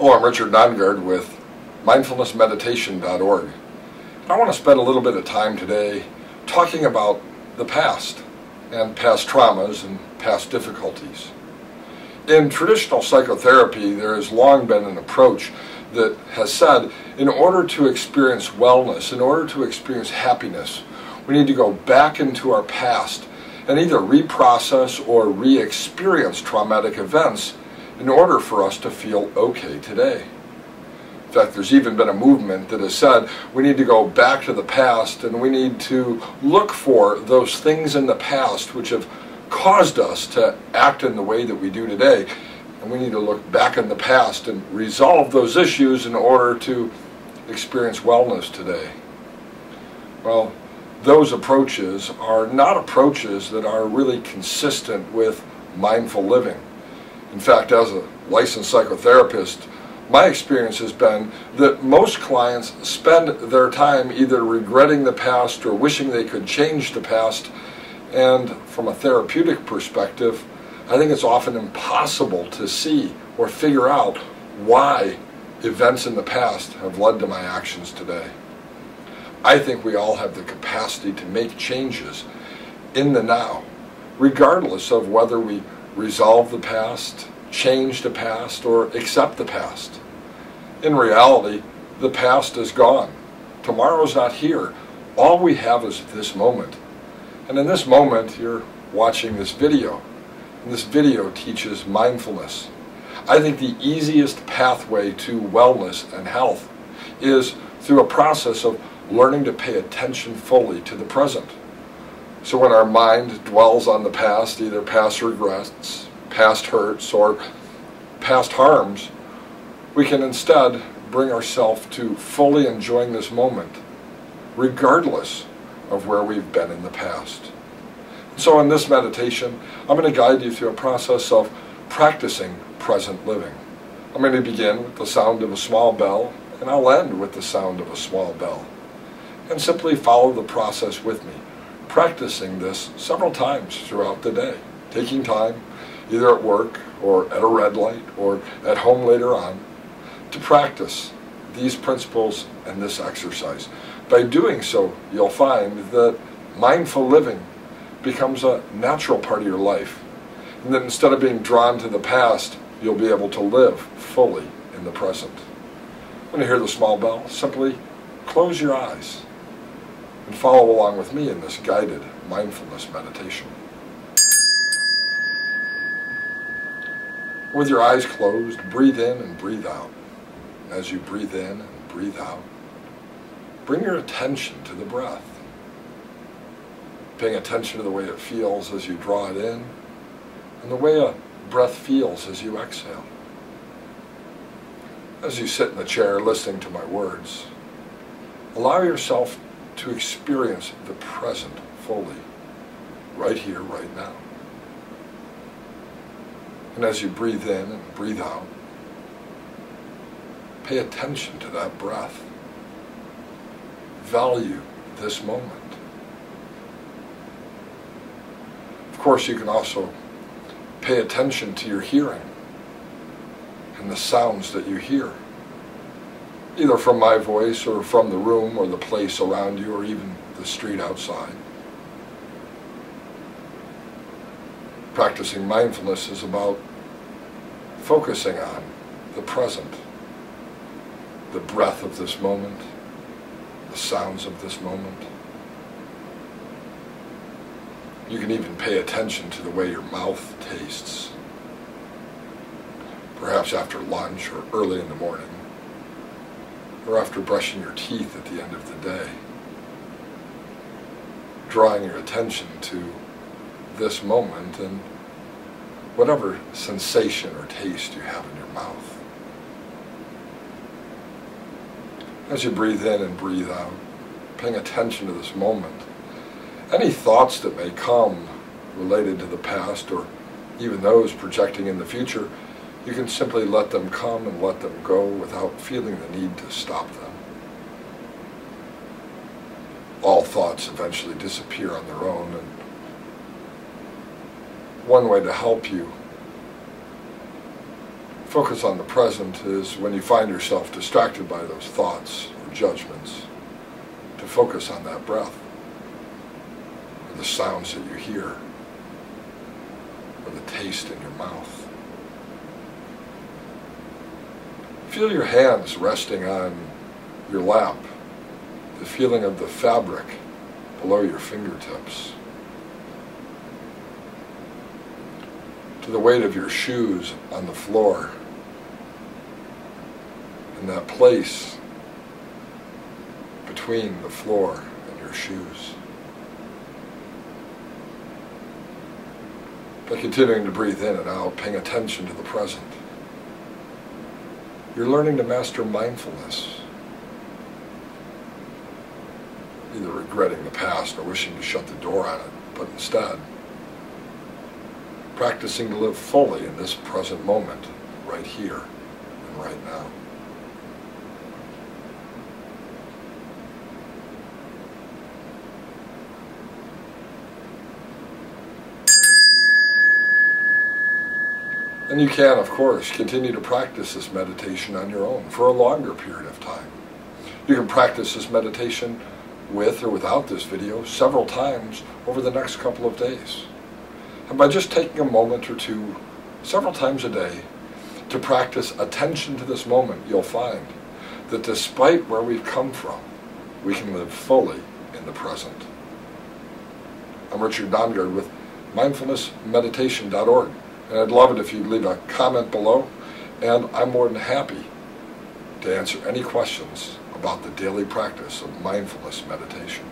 Hello, I'm Richard Nongard with mindfulnessmeditation.org. I want to spend a little bit of time today talking about the past and past traumas and past difficulties. In traditional psychotherapy, there has long been an approach that has said, in order to experience wellness, in order to experience happiness, we need to go back into our past and either reprocess or re-experience traumatic events in order for us to feel okay today. In fact, there's even been a movement that has said we need to go back to the past and we need to look for those things in the past which have caused us to act in the way that we do today. And we need to look back in the past and resolve those issues in order to experience wellness today. Well, those approaches are not approaches that are really consistent with mindful living. In fact, as a licensed psychotherapist, my experience has been that most clients spend their time either regretting the past or wishing they could change the past. And from a therapeutic perspective, I think it's often impossible to see or figure out why events in the past have led to my actions today. I think we all have the capacity to make changes in the now, regardless of whether we resolve the past, change the past, or accept the past. In reality, the past is gone. Tomorrow's not here. All we have is this moment. And in this moment, you're watching this video. And this video teaches mindfulness. I think the easiest pathway to wellness and health is through a process of learning to pay attention fully to the present. So when our mind dwells on the past, either past regrets, past hurts, or past harms, we can instead bring ourselves to fully enjoying this moment, regardless of where we've been in the past. So in this meditation, I'm going to guide you through a process of practicing present living. I'm going to begin with the sound of a small bell, and I'll end with the sound of a small bell. And simply follow the process with me, practicing this several times throughout the day, taking time, either at work or at a red light or at home later on, to practice these principles and this exercise. By doing so, you'll find that mindful living becomes a natural part of your life, and that instead of being drawn to the past, you'll be able to live fully in the present. When you hear the small bell, simply close your eyes and follow along with me in this guided mindfulness meditation. With your eyes closed, breathe in and breathe out. As you breathe in and breathe out, bring your attention to the breath, paying attention to the way it feels as you draw it in and the way a breath feels as you exhale. As you sit in the chair listening to my words, allow yourself to experience the present fully, right here, right now. And as you breathe in and breathe out, pay attention to that breath. Value this moment. Of course, you can also pay attention to your hearing and the sounds that you hear, either from my voice or from the room or the place around you or even the street outside. Practicing mindfulness is about focusing on the present, the breath of this moment, the sounds of this moment. You can even pay attention to the way your mouth tastes, perhaps after lunch or early in the morning, or after brushing your teeth at the end of the day, drawing your attention to this moment and whatever sensation or taste you have in your mouth. As you breathe in and breathe out, paying attention to this moment, any thoughts that may come related to the past or even those projecting in the future, you can simply let them come and let them go without feeling the need to stop them. All thoughts eventually disappear on their own, and one way to help you Focus on the present is when you find yourself distracted by those thoughts or judgments, to focus on that breath, or the sounds that you hear, or the taste in your mouth. Feel your hands resting on your lap, the feeling of the fabric below your fingertips, to the weight of your shoes on the floor, and that place between the floor and your shoes. By continuing to breathe in and out, paying attention to the present, you're learning to master mindfulness, either regretting the past or wishing to shut the door on it, but instead practicing to live fully in this present moment, right here and right now. And you can, of course, continue to practice this meditation on your own for a longer period of time. You can practice this meditation with or without this video several times over the next couple of days. And by just taking a moment or two, several times a day, to practice attention to this moment, you'll find that despite where we've come from, we can live fully in the present. I'm Richard Nongard with mindfulnessmeditation.org. And I'd love it if you'd leave a comment below, and I'm more than happy to answer any questions about the daily practice of mindfulness meditation.